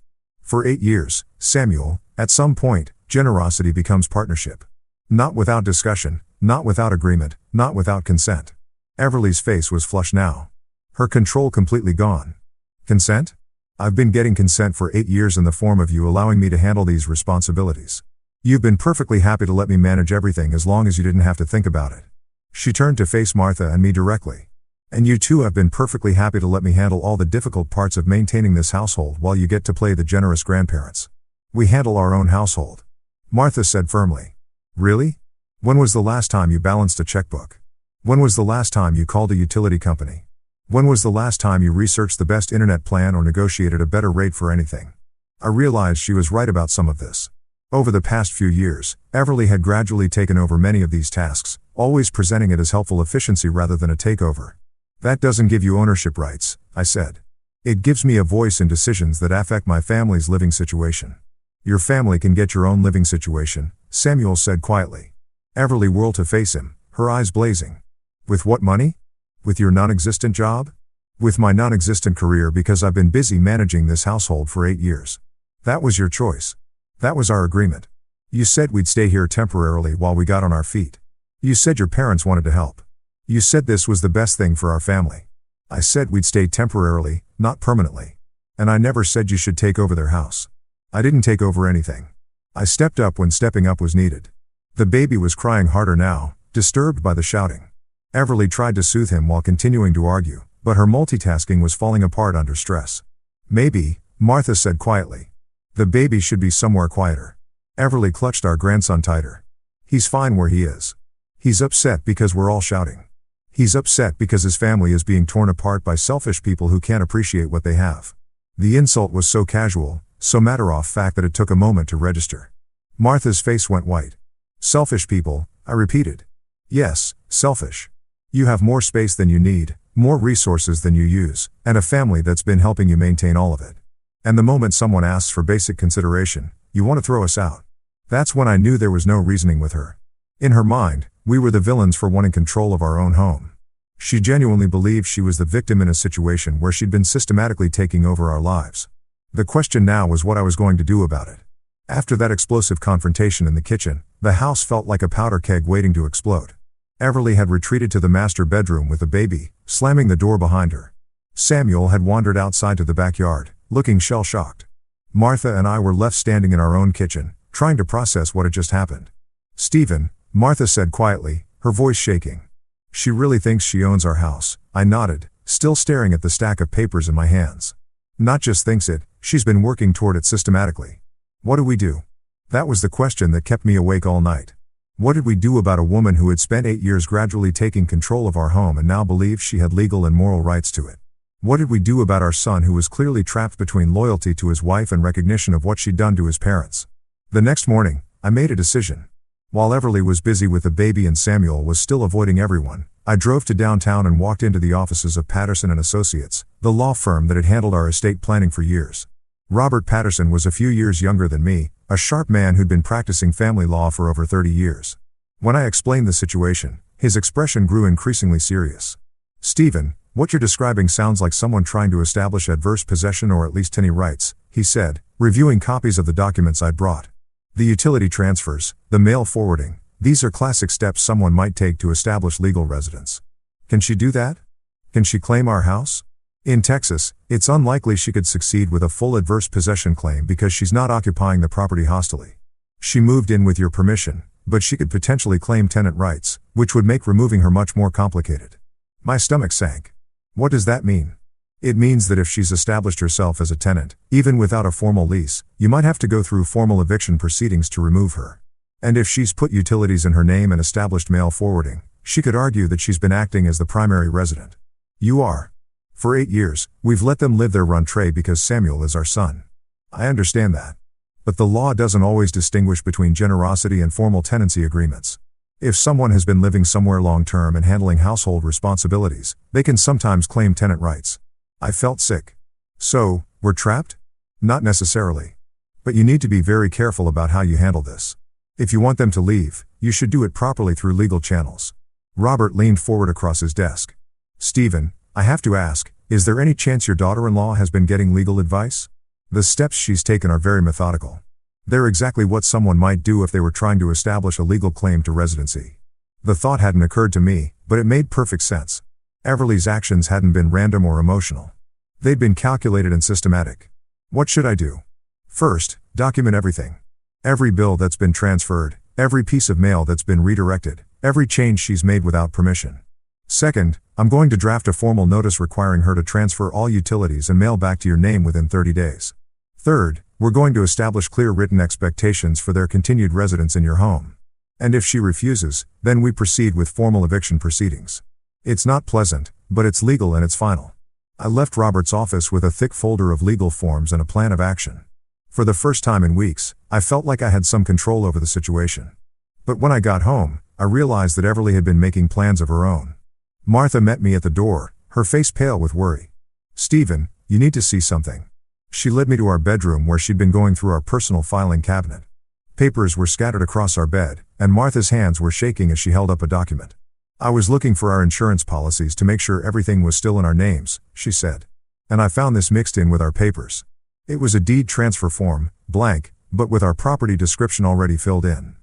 For 8 years, Samuel, at some point, generosity becomes partnership. Not without discussion, not without agreement, not without consent. Everly's face was flushed now. Her control completely gone. Consent? I've been getting consent for 8 years in the form of you allowing me to handle these responsibilities. You've been perfectly happy to let me manage everything as long as you didn't have to think about it. She turned to face Martha and me directly. And you too have been perfectly happy to let me handle all the difficult parts of maintaining this household while you get to play the generous grandparents. We handle our own household. Martha said firmly. Really? When was the last time you balanced a checkbook? When was the last time you called a utility company? When was the last time you researched the best internet plan or negotiated a better rate for anything? I realized she was right about some of this. Over the past few years, Everly had gradually taken over many of these tasks, always presenting it as helpful efficiency rather than a takeover. That doesn't give you ownership rights, I said. It gives me a voice in decisions that affect my family's living situation. Your family can get your own living situation, Samuel said quietly. Everly whirled to face him, her eyes blazing. With what money? With your non-existent job? With my non-existent career because I've been busy managing this household for 8 years. That was your choice. That was our agreement. You said we'd stay here temporarily while we got on our feet. You said your parents wanted to help. You said this was the best thing for our family. I said we'd stay temporarily, not permanently. And I never said you should take over their house. I didn't take over anything. I stepped up when stepping up was needed. The baby was crying harder now, disturbed by the shouting. Everly tried to soothe him while continuing to argue, but her multitasking was falling apart under stress. Maybe, Martha said quietly. The baby should be somewhere quieter. Everly clutched our grandson tighter. He's fine where he is. He's upset because we're all shouting. He's upset because his family is being torn apart by selfish people who can't appreciate what they have. The insult was so casual, so matter-of-fact that it took a moment to register. Martha's face went white. Selfish people, I repeated. Yes, selfish. You have more space than you need, more resources than you use, and a family that's been helping you maintain all of it. And the moment someone asks for basic consideration, you want to throw us out. That's when I knew there was no reasoning with her. In her mind, we were the villains for wanting control of our own home. She genuinely believed she was the victim in a situation where she'd been systematically taking over our lives. The question now was what I was going to do about it. After that explosive confrontation in the kitchen, the house felt like a powder keg waiting to explode. Everly had retreated to the master bedroom with the baby, slamming the door behind her. Samuel had wandered outside to the backyard, looking shell-shocked. Martha and I were left standing in our own kitchen, trying to process what had just happened. Stephen, Martha said quietly, her voice shaking. She really thinks she owns our house, I nodded, still staring at the stack of papers in my hands. Not just thinks it, she's been working toward it systematically. What do we do? That was the question that kept me awake all night. What did we do about a woman who had spent 8 years gradually taking control of our home and now believed she had legal and moral rights to it? What did we do about our son who was clearly trapped between loyalty to his wife and recognition of what she'd done to his parents? The next morning, I made a decision. While Everly was busy with the baby and Samuel was still avoiding everyone, I drove to downtown and walked into the offices of Patterson & Associates, the law firm that had handled our estate planning for years. Robert Patterson was a few years younger than me, a sharp man who'd been practicing family law for over 30 years. When I explained the situation, his expression grew increasingly serious. Stephen, what you're describing sounds like someone trying to establish adverse possession or at least tenant rights, he said, reviewing copies of the documents I'd brought. The utility transfers, the mail forwarding, these are classic steps someone might take to establish legal residence. Can she do that? Can she claim our house? In Texas, it's unlikely she could succeed with a full adverse possession claim because she's not occupying the property hostilely. She moved in with your permission, but she could potentially claim tenant rights, which would make removing her much more complicated. My stomach sank. What does that mean? It means that if she's established herself as a tenant, even without a formal lease, you might have to go through formal eviction proceedings to remove her. And if she's put utilities in her name and established mail forwarding, she could argue that she's been acting as the primary resident. You are. For 8 years, we've let them live their rentrée because Samuel is our son. I understand that. But the law doesn't always distinguish between generosity and formal tenancy agreements. If someone has been living somewhere long-term and handling household responsibilities, they can sometimes claim tenant rights. I felt sick. So, We're trapped? Not necessarily. But you need to be very careful about how you handle this. If you want them to leave, you should do it properly through legal channels. Robert leaned forward across his desk. Stephen, I have to ask, is there any chance your daughter-in-law has been getting legal advice? The steps she's taken are very methodical. They're exactly what someone might do if they were trying to establish a legal claim to residency. The thought hadn't occurred to me, but it made perfect sense. Everly's actions hadn't been random or emotional. They'd been calculated and systematic. What should I do? First, document everything. Every bill that's been transferred, every piece of mail that's been redirected, every change she's made without permission. Second, I'm going to draft a formal notice requiring her to transfer all utilities and mail back to your name within 30 days. Third, we're going to establish clear written expectations for their continued residence in your home. And if she refuses, then we proceed with formal eviction proceedings. It's not pleasant, but it's legal and it's final. I left Robert's office with a thick folder of legal forms and a plan of action. For the first time in weeks, I felt like I had some control over the situation. But when I got home, I realized that Everly had been making plans of her own. Martha met me at the door, her face pale with worry. Stephen, you need to see something. She led me to our bedroom where she'd been going through our personal filing cabinet. Papers were scattered across our bed, and Martha's hands were shaking as she held up a document. I was looking for our insurance policies to make sure everything was still in our names, she said. And I found this mixed in with our papers. It was a deed transfer form, blank, but with our property description already filled in.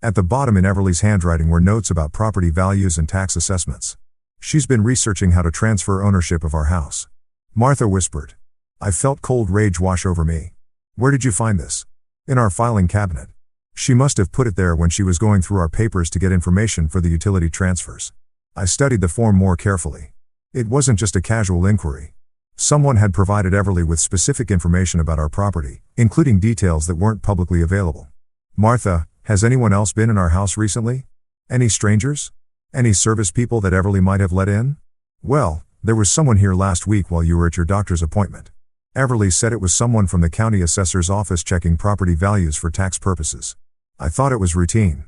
At the bottom in Everly's handwriting were notes about property values and tax assessments. She's been researching how to transfer ownership of our house. Martha whispered. I felt cold rage wash over me. Where did you find this? In our filing cabinet. She must have put it there when she was going through our papers to get information for the utility transfers. I studied the form more carefully. It wasn't just a casual inquiry. Someone had provided Everly with specific information about our property, including details that weren't publicly available. Martha, has anyone else been in our house recently? Any strangers? Any service people that Everly might have let in? Well, there was someone here last week while you were at your doctor's appointment. Everly said it was someone from the county assessor's office checking property values for tax purposes. I thought it was routine.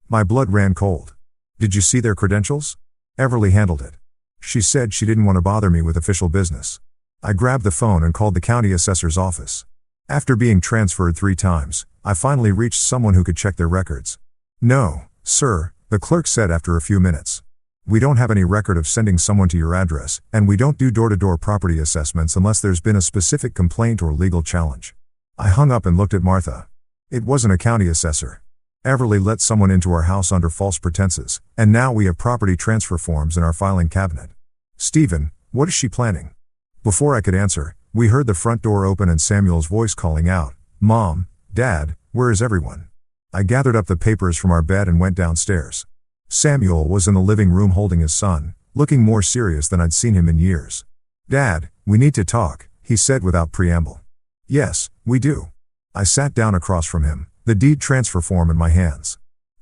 My blood ran cold. Did you see their credentials? Everly handled it. She said she didn't want to bother me with official business. I grabbed the phone and called the county assessor's office. After being transferred 3 times, I finally reached someone who could check their records. No, sir, the clerk said after a few minutes. We don't have any record of sending someone to your address, and we don't do door-to-door property assessments unless there's been a specific complaint or legal challenge. I hung up and looked at Martha. It wasn't a county assessor. Everly let someone into our house under false pretenses, and now we have property transfer forms in our filing cabinet. Stephen, what is she planning? Before I could answer, we heard the front door open and Samuel's voice calling out, Mom, Dad, where is everyone? I gathered up the papers from our bed and went downstairs. Samuel was in the living room holding his son, looking more serious than I'd seen him in years. Dad, we need to talk, he said without preamble. Yes, we do. I sat down across from him, the deed transfer form in my hands.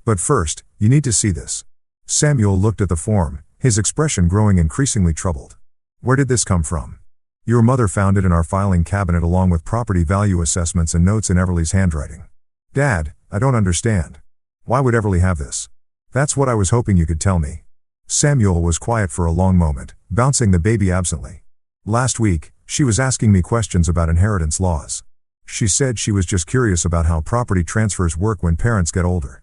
But first, you need to see this. Samuel looked at the form, his expression growing increasingly troubled. Where did this come from? Your mother found it in our filing cabinet along with property value assessments and notes in Everly's handwriting. Dad, I don't understand. Why would Everly have this? That's what I was hoping you could tell me. Samuel was quiet for a long moment, bouncing the baby absently. Last week, she was asking me questions about inheritance laws. She said she was just curious about how property transfers work when parents get older.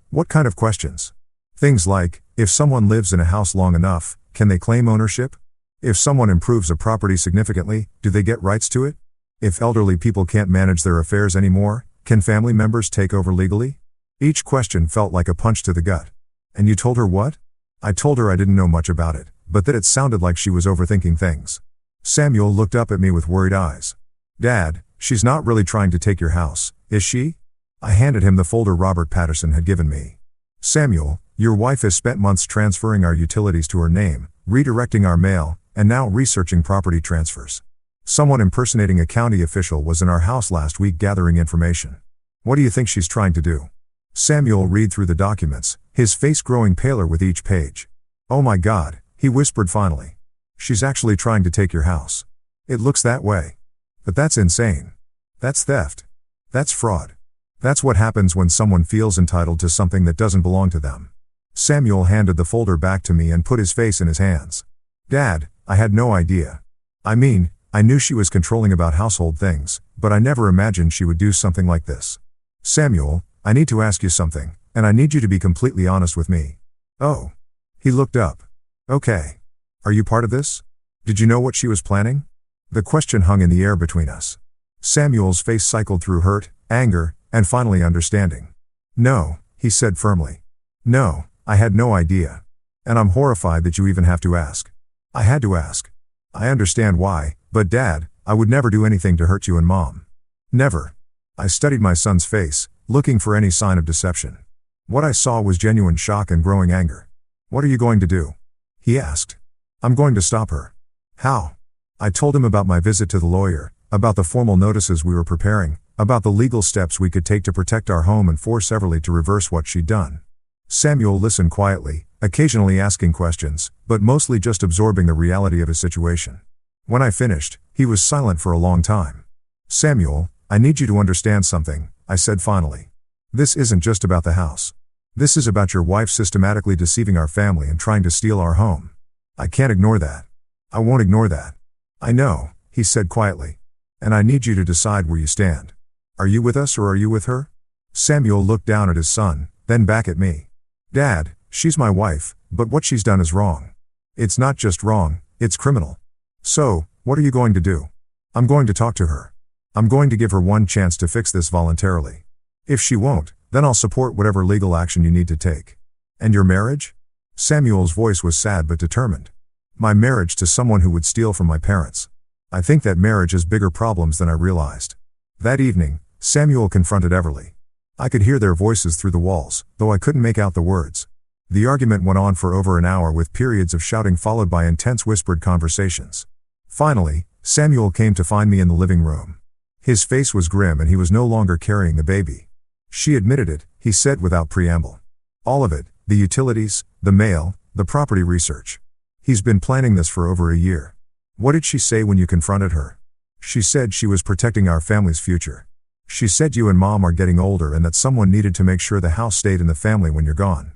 What kind of questions? Things like, if someone lives in a house long enough, can they claim ownership? If someone improves a property significantly, do they get rights to it? If elderly people can't manage their affairs anymore, can family members take over legally? Each question felt like a punch to the gut. And you told her what? I told her I didn't know much about it, but that it sounded like she was overthinking things. Samuel looked up at me with worried eyes. Dad, she's not really trying to take your house, is she? I handed him the folder Robert Patterson had given me. Samuel, your wife has spent months transferring our utilities to her name, redirecting our mail, and now researching property transfers. Someone impersonating a county official was in our house last week gathering information. What do you think she's trying to do? Samuel read through the documents, his face growing paler with each page. Oh my God, he whispered finally. She's actually trying to take your house. It looks that way. But that's insane. That's theft. That's fraud. That's what happens when someone feels entitled to something that doesn't belong to them. Samuel handed the folder back to me and put his face in his hands. Dad, I had no idea. I mean, I knew she was controlling about household things, but I never imagined she would do something like this. Samuel, I need to ask you something, and I need you to be completely honest with me. Oh. He looked up. Okay. Are you part of this? Did you know what she was planning? The question hung in the air between us. Samuel's face cycled through hurt, anger, and finally understanding. No, he said firmly. No, I had no idea. And I'm horrified that you even have to ask. I had to ask. I understand why, but Dad, I would never do anything to hurt you and Mom. Never. I studied my son's face, looking for any sign of deception. What I saw was genuine shock and growing anger. What are you going to do? He asked. I'm going to stop her. How? I told him about my visit to the lawyer, about the formal notices we were preparing, about the legal steps we could take to protect our home and force Everly to reverse what she'd done. Samuel listened quietly, occasionally asking questions, but mostly just absorbing the reality of his situation. When I finished, he was silent for a long time. Samuel, I need you to understand something, I said finally. This isn't just about the house. This is about your wife systematically deceiving our family and trying to steal our home. I can't ignore that. I won't ignore that. I know, he said quietly. And I need you to decide where you stand. Are you with us or are you with her? Samuel looked down at his son, then back at me. Dad, she's my wife, but what she's done is wrong. It's not just wrong, it's criminal. So, what are you going to do? I'm going to talk to her. I'm going to give her one chance to fix this voluntarily. If she won't, then I'll support whatever legal action you need to take. And your marriage? Samuel's voice was sad but determined. My marriage to someone who would steal from my parents. I think that marriage has bigger problems than I realized. That evening, Samuel confronted Everly. I could hear their voices through the walls, though I couldn't make out the words. The argument went on for over an hour with periods of shouting followed by intense whispered conversations. Finally, Samuel came to find me in the living room. His face was grim and he was no longer carrying the baby. She admitted it, he said without preamble. All of it, the utilities, the mail, the property research. He's been planning this for over a year. What did she say when you confronted her? She said she was protecting our family's future. She said you and Mom are getting older and that someone needed to make sure the house stayed in the family when you're gone.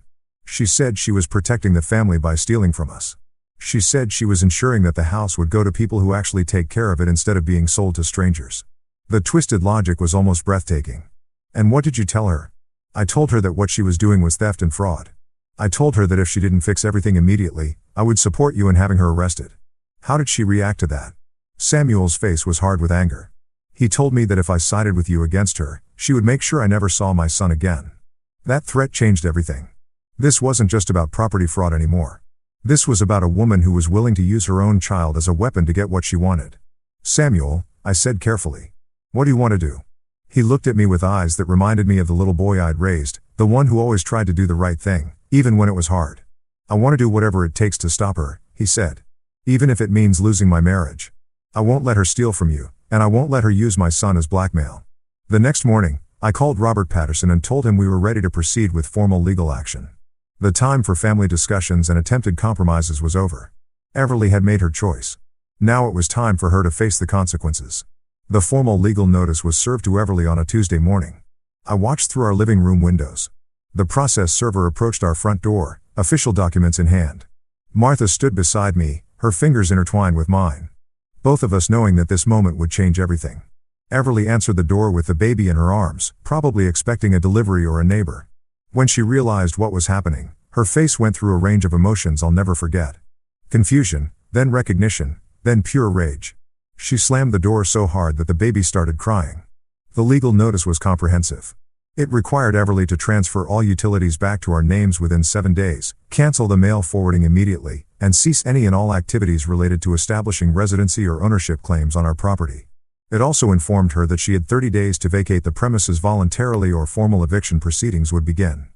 She said she was protecting the family by stealing from us. She said she was ensuring that the house would go to people who actually take care of it instead of being sold to strangers. The twisted logic was almost breathtaking. And what did you tell her? I told her that what she was doing was theft and fraud. I told her that if she didn't fix everything immediately, I would support you in having her arrested. How did she react to that? Samuel's face was hard with anger. He told me that if I sided with you against her, she would make sure I never saw my son again. That threat changed everything. This wasn't just about property fraud anymore. This was about a woman who was willing to use her own child as a weapon to get what she wanted. Samuel, I said carefully. What do you want to do? He looked at me with eyes that reminded me of the little boy I'd raised, the one who always tried to do the right thing, even when it was hard. I want to do whatever it takes to stop her, he said. Even if it means losing my marriage. I won't let her steal from you, and I won't let her use my son as blackmail. The next morning, I called Robert Patterson and told him we were ready to proceed with formal legal action. The time for family discussions and attempted compromises was over. Everly had made her choice. Now it was time for her to face the consequences. The formal legal notice was served to Everly on a Tuesday morning. I watched through our living room windows. The process server approached our front door, official documents in hand. Martha stood beside me, her fingers intertwined with mine. Both of us knowing that this moment would change everything. Everly answered the door with the baby in her arms, probably expecting a delivery or a neighbor. When she realized what was happening, her face went through a range of emotions I'll never forget. Confusion, then recognition, then pure rage. She slammed the door so hard that the baby started crying. The legal notice was comprehensive. It required Everly to transfer all utilities back to our names within 7 days, cancel the mail forwarding immediately, and cease any and all activities related to establishing residency or ownership claims on our property. It also informed her that she had 30 days to vacate the premises voluntarily or formal eviction proceedings would begin.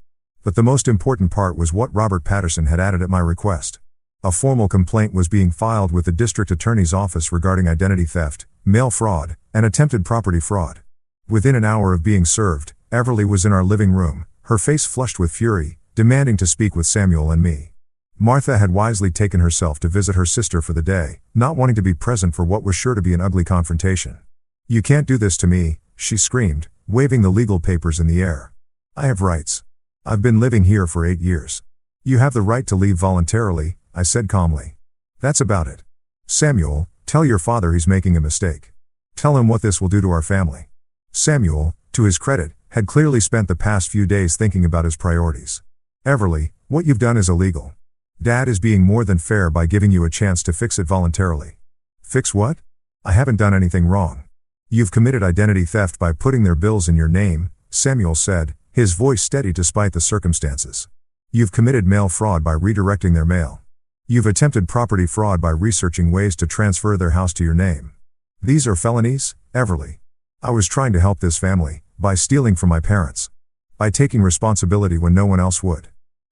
But the most important part was what Robert Patterson had added at my request. A formal complaint was being filed with the district attorney's office regarding identity theft, mail fraud, and attempted property fraud. Within an hour of being served, Everly was in our living room, her face flushed with fury, demanding to speak with Samuel and me. Martha had wisely taken herself to visit her sister for the day, not wanting to be present for what was sure to be an ugly confrontation. You can't do this to me, she screamed, waving the legal papers in the air. I have rights. I've been living here for 8 years. You have the right to leave voluntarily, I said calmly. That's about it. Samuel, Tell your father he's making a mistake. Tell him what this will do to our family. Samuel, to his credit, had clearly spent the past few days thinking about his priorities. Everly, what you've done is illegal. Dad is being more than fair by giving you a chance to fix it voluntarily. Fix what? I haven't done anything wrong. You've committed identity theft by putting their bills in your name, Samuel said, his voice steady despite the circumstances. You've committed mail fraud by redirecting their mail. You've attempted property fraud by researching ways to transfer their house to your name. These are felonies, Everly. I was trying to help this family, by stealing from my parents. By taking responsibility when no one else would.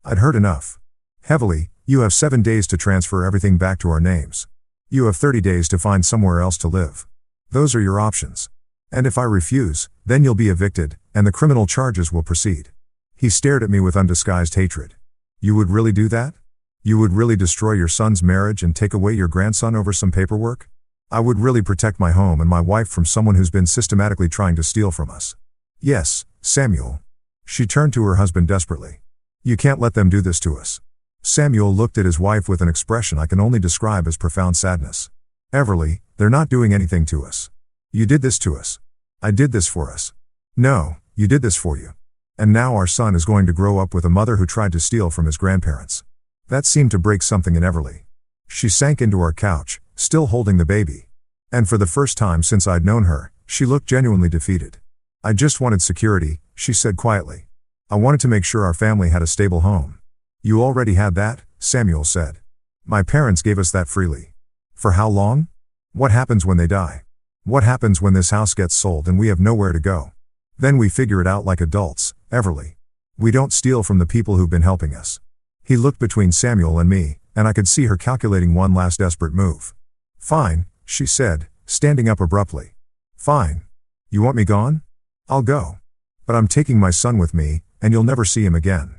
I'd heard enough. Heavily, you have 7 days to transfer everything back to our names. You have 30 days to find somewhere else to live. Those are your options. And if I refuse, then you'll be evicted, and the criminal charges will proceed. He stared at me with undisguised hatred. You would really do that? You would really destroy your son's marriage and take away your grandson over some paperwork? I would really protect my home and my wife from someone who's been systematically trying to steal from us. Yes, Samuel. She turned to her husband desperately. You can't let them do this to us. Samuel looked at his wife with an expression I can only describe as profound sadness. Everly, they're not doing anything to us. You did this to us. I did this for us. No, you did this for you. And now our son is going to grow up with a mother who tried to steal from his grandparents. That seemed to break something in Everly. She sank into our couch, still holding the baby. And for the first time since I'd known her, she looked genuinely defeated. I just wanted security, she said quietly. I wanted to make sure our family had a stable home. You already had that, Samuel said. My parents gave us that freely. For how long? What happens when they die? What happens when this house gets sold and we have nowhere to go? Then we figure it out like adults, Everly. We don't steal from the people who've been helping us. He looked between Samuel and me, and I could see her calculating one last desperate move. Fine, she said, standing up abruptly. Fine. You want me gone? I'll go. But I'm taking my son with me, and you'll never see him again.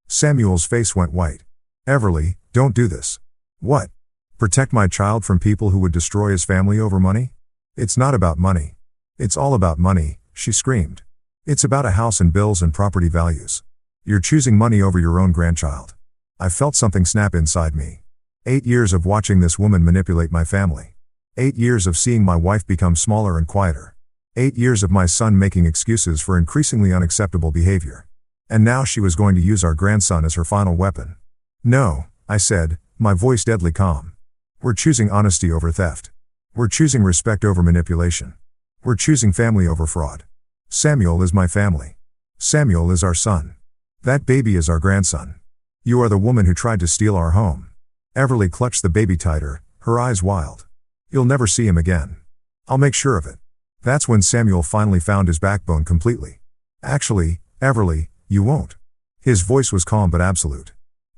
Samuel's face went white. Everly, don't do this. What? Protect my child from people who would destroy his family over money? It's not about money. It's all about money, she screamed. It's about a house and bills and property values. You're choosing money over your own grandchild. I felt something snap inside me. 8 years of watching this woman manipulate my family. 8 years of seeing my wife become smaller and quieter. 8 years of my son making excuses for increasingly unacceptable behavior. And now she was going to use our grandson as her final weapon. No, I said, my voice deadly calm. We're choosing honesty over theft. We're choosing respect over manipulation. We're choosing family over fraud. Samuel is my family. Samuel is our son. That baby is our grandson. You are the woman who tried to steal our home. Everly clutched the baby tighter, her eyes wild. You'll never see him again. I'll make sure of it. That's when Samuel finally found his backbone completely. Actually, Everly, you won't. His voice was calm but absolute.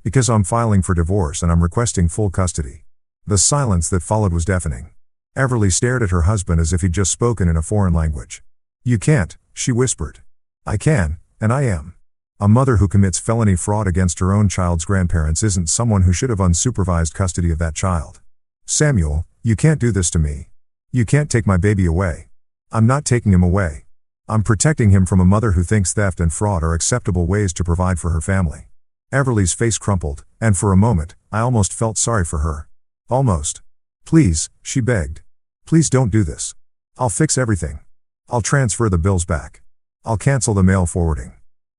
Because I'm filing for divorce and I'm requesting full custody. The silence that followed was deafening. Everly stared at her husband as if he'd just spoken in a foreign language. You can't, she whispered. I can, and I am. A mother who commits felony fraud against her own child's grandparents isn't someone who should have unsupervised custody of that child. Samuel, you can't do this to me. You can't take my baby away. I'm not taking him away. I'm protecting him from a mother who thinks theft and fraud are acceptable ways to provide for her family. Everly's face crumpled, and for a moment, I almost felt sorry for her. Almost. Please, she begged. Please don't do this. I'll fix everything. I'll transfer the bills back. I'll cancel the mail forwarding.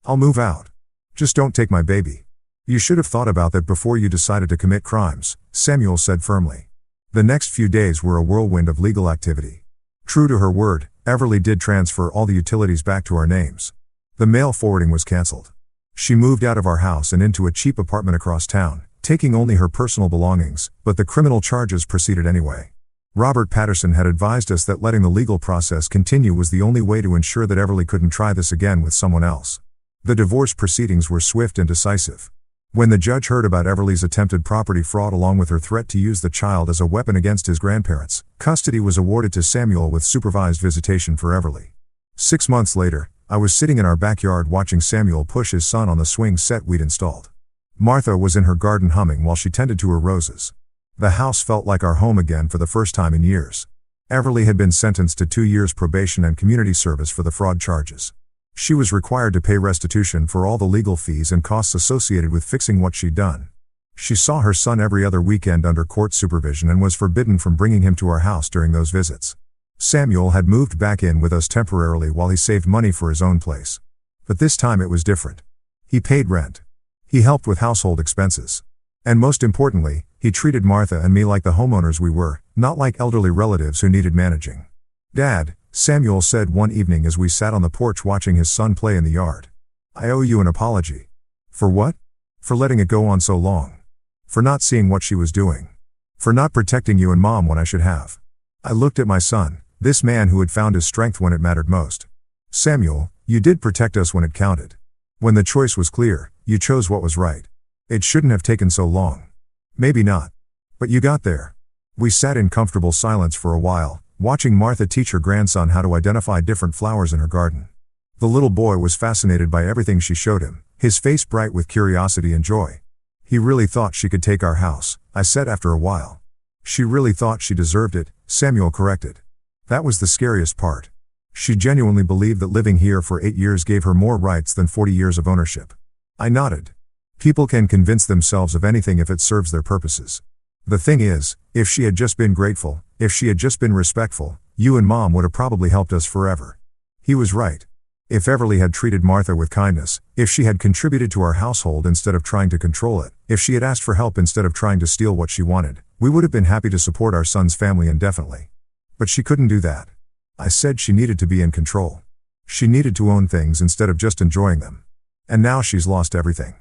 I'll move out. Just don't take my baby. You should have thought about that before you decided to commit crimes, Samuel said firmly. The next few days were a whirlwind of legal activity. True to her word, Everly did transfer all the utilities back to our names. The mail forwarding was cancelled. She moved out of our house and into a cheap apartment across town, taking only her personal belongings, but the criminal charges proceeded anyway. Robert Patterson had advised us that letting the legal process continue was the only way to ensure that Everly couldn't try this again with someone else. The divorce proceedings were swift and decisive. When the judge heard about Everly's attempted property fraud along with her threat to use the child as a weapon against his grandparents, custody was awarded to Samuel with supervised visitation for Everly. 6 months later, I was sitting in our backyard watching Samuel push his son on the swing set we'd installed. Martha was in her garden humming while she tended to her roses. The house felt like our home again for the first time in years. Everly had been sentenced to 2 years probation and community service for the fraud charges. She was required to pay restitution for all the legal fees and costs associated with fixing what she'd done. She saw her son every other weekend under court supervision and was forbidden from bringing him to our house during those visits. Samuel had moved back in with us temporarily while he saved money for his own place. But this time it was different. He paid rent. He helped with household expenses. And most importantly, he treated Martha and me like the homeowners we were, not like elderly relatives who needed managing. "Dad," Samuel said one evening as we sat on the porch watching his son play in the yard, "I owe you an apology." "For what?" "For letting it go on so long. For not seeing what she was doing. For not protecting you and Mom when I should have." I looked at my son, this man who had found his strength when it mattered most. "Samuel, you did protect us when it counted. When the choice was clear, you chose what was right. It shouldn't have taken so long. Maybe not. But you got there." We sat in comfortable silence for a while, watching Martha teach her grandson how to identify different flowers in her garden. The little boy was fascinated by everything she showed him, his face bright with curiosity and joy. "He really thought she could take our house," I said after a while. "She really thought she deserved it," Samuel corrected. "That was the scariest part. She genuinely believed that living here for 8 years gave her more rights than 40 years of ownership." I nodded. People can convince themselves of anything if it serves their purposes. The thing is, if she had just been grateful, if she had just been respectful, you and Mom would have probably helped us forever. He was right. If Everly had treated Martha with kindness, if she had contributed to our household instead of trying to control it, if she had asked for help instead of trying to steal what she wanted, we would have been happy to support our son's family indefinitely. But she couldn't do that. I said she needed to be in control. She needed to own things instead of just enjoying them. And now she's lost everything.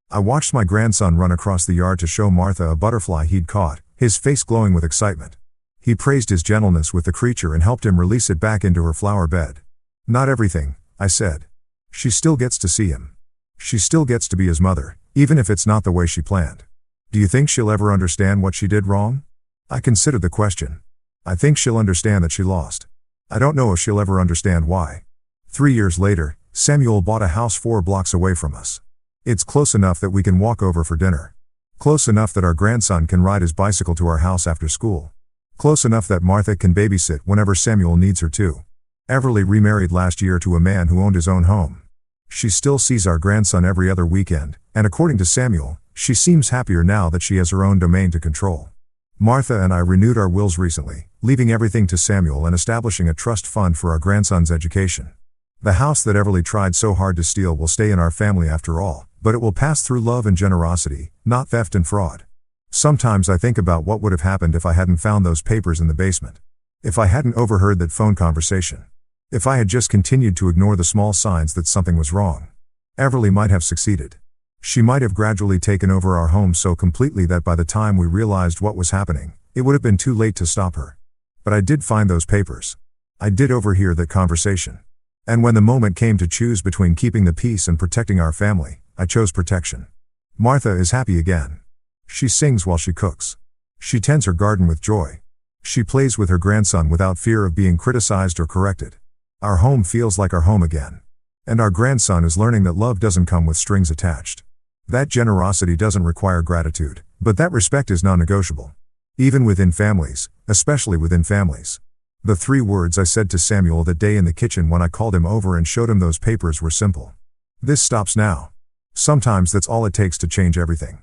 I watched my grandson run across the yard to show Martha a butterfly he'd caught, his face glowing with excitement. He praised his gentleness with the creature and helped him release it back into her flower bed. "Not everything," I said. "She still gets to see him. She still gets to be his mother, even if it's not the way she planned." "Do you think she'll ever understand what she did wrong?" I considered the question. "I think she'll understand that she lost. I don't know if she'll ever understand why." 3 years later, Samuel bought a house 4 blocks away from us. It's close enough that we can walk over for dinner. Close enough that our grandson can ride his bicycle to our house after school. Close enough that Martha can babysit whenever Samuel needs her to. Everly remarried last year to a man who owned his own home. She still sees our grandson every other weekend, and according to Samuel, she seems happier now that she has her own domain to control. Martha and I renewed our wills recently, leaving everything to Samuel and establishing a trust fund for our grandson's education. The house that Everly tried so hard to steal will stay in our family after all, but it will pass through love and generosity, not theft and fraud. Sometimes I think about what would have happened if I hadn't found those papers in the basement. If I hadn't overheard that phone conversation. If I had just continued to ignore the small signs that something was wrong. Everly might have succeeded. She might have gradually taken over our home so completely that by the time we realized what was happening, it would have been too late to stop her. But I did find those papers. I did overhear that conversation. And when the moment came to choose between keeping the peace and protecting our family, I chose protection. Martha is happy again. She sings while she cooks. She tends her garden with joy. She plays with her grandson without fear of being criticized or corrected. Our home feels like our home again. And our grandson is learning that love doesn't come with strings attached. That generosity doesn't require gratitude, but that respect is non-negotiable. Even within families, especially within families. The 3 words I said to Samuel that day in the kitchen when I called him over and showed him those papers were simple. "This stops now." Sometimes that's all it takes to change everything.